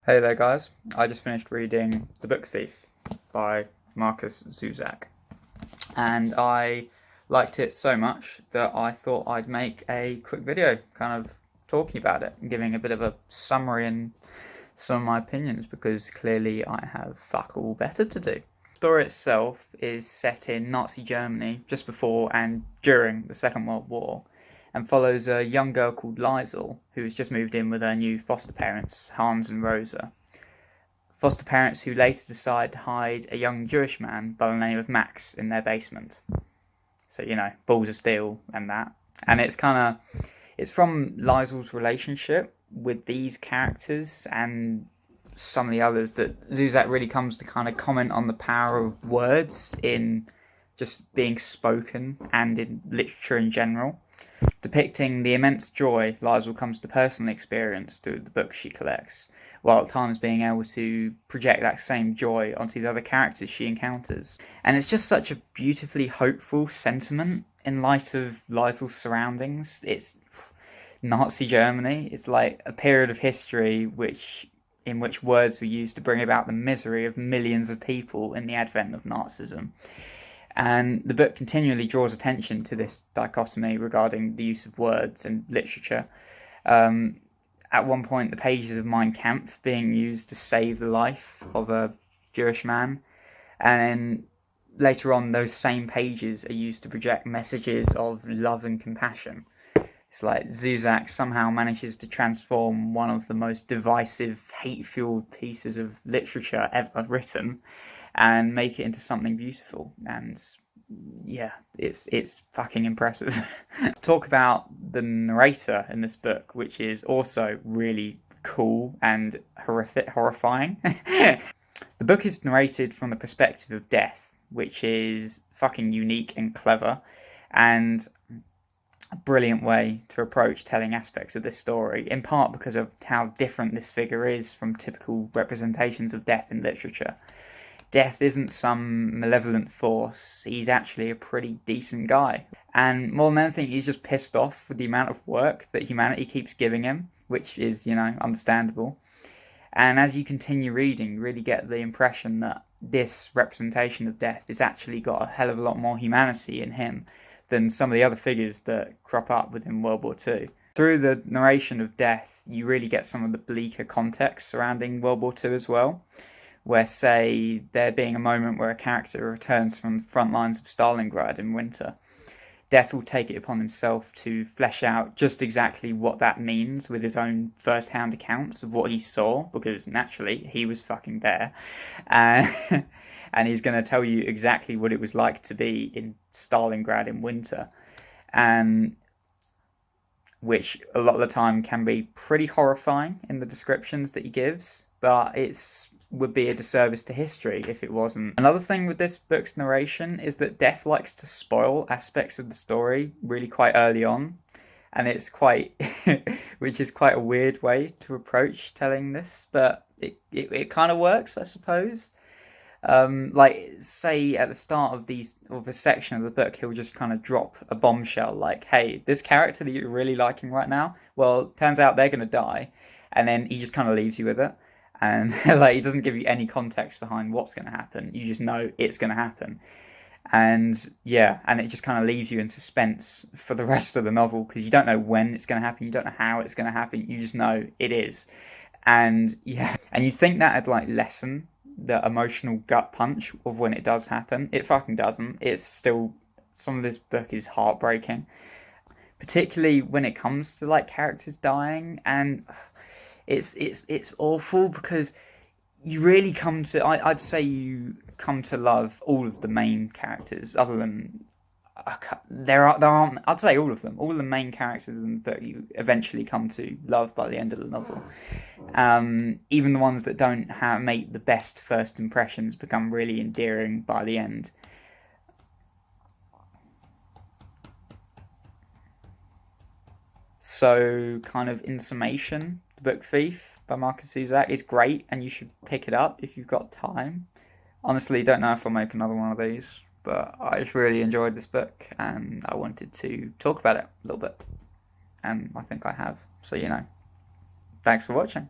Hey there guys, I just finished reading The Book Thief by Markus Zusak, and I liked it so much that I thought I'd make a quick video kind of talking about it and giving a bit of a summary and some of my opinions, because clearly I have fuck all better to do. The story itself is set in Nazi Germany just before and during the Second World War, and follows a young girl called Liesel, who has just moved in with her new foster parents, Hans and Rosa. Foster parents who later decide to hide a young Jewish man by the name of Max in their basement. So, balls of steel and that. And it's from Liesel's relationship with these characters and some of the others that Zusak really comes to kind of comment on the power of words in just being spoken and in literature in general, depicting the immense joy Liesel comes to personally experience through the books she collects, while at times being able to project that same joy onto the other characters she encounters. And it's just such a beautifully hopeful sentiment in light of Liesel's surroundings. It's Nazi Germany. It's like a period of history in which words were used to bring about the misery of millions of people in the advent of Nazism. And the book continually draws attention to this dichotomy regarding the use of words and literature. At one point, the pages of Mein Kampf being used to save the life of a Jewish man. And then later on, those same pages are used to project messages of love and compassion. It's like Zusak somehow manages to transform one of the most divisive, hate-fueled pieces of literature ever written and make it into something beautiful. And yeah, it's fucking impressive. Talk about the narrator in this book, which is also really cool and horrifying. The book is narrated from the perspective of death, which is fucking unique and clever, and a brilliant way to approach telling aspects of this story, in part because of how different this figure is from typical representations of death in literature. Death isn't some malevolent force, he's actually a pretty decent guy. And more than anything, he's just pissed off with the amount of work that humanity keeps giving him, which is, understandable. And as you continue reading, you really get the impression that this representation of death has actually got a hell of a lot more humanity in him than some of the other figures that crop up within World War II. Through the narration of death, you really get some of the bleaker context surrounding World War II as well, where, say, there being a moment where a character returns from the front lines of Stalingrad in winter, Death will take it upon himself to flesh out just exactly what that means with his own first-hand accounts of what he saw, because naturally he was fucking there. And he's going to tell you exactly what it was like to be in Stalingrad in winter, and which a lot of the time can be pretty horrifying in the descriptions that he gives, but would be a disservice to history if it wasn't. Another thing with this book's narration is that Death likes to spoil aspects of the story really quite early on, and it's which is quite a weird way to approach telling this, but it kind of works, I suppose. Like, say at the start of a section of the book, he'll just kind of drop a bombshell like, hey, this character that you're really liking right now, well, turns out they're going to die, and then he just kind of leaves you with it. And like, he doesn't give you any context behind what's going to happen. You just know it's going to happen. And yeah, and it just kind of leaves you in suspense for the rest of the novel, because you don't know when it's going to happen. You don't know how it's going to happen. You just know it is. And yeah, and you think that'd like lessen the emotional gut punch of when it does happen. It fucking doesn't. It's still, some of this book is heartbreaking, particularly when it comes to like characters dying, and it's awful because you really come to, I'd say you come to love all of the main characters, other than there aren't, I'd say all of them, all the main characters that you eventually come to love by the end of the novel. Even the ones that don't make the best first impressions become really endearing by the end. So, kind of in summation, The Book Thief by Markus Zusak is great, and you should pick it up if you've got time. Honestly, don't know if I'll make another one of these, but I just really enjoyed this book, and I wanted to talk about it a little bit. And I think I have. So, thanks for watching.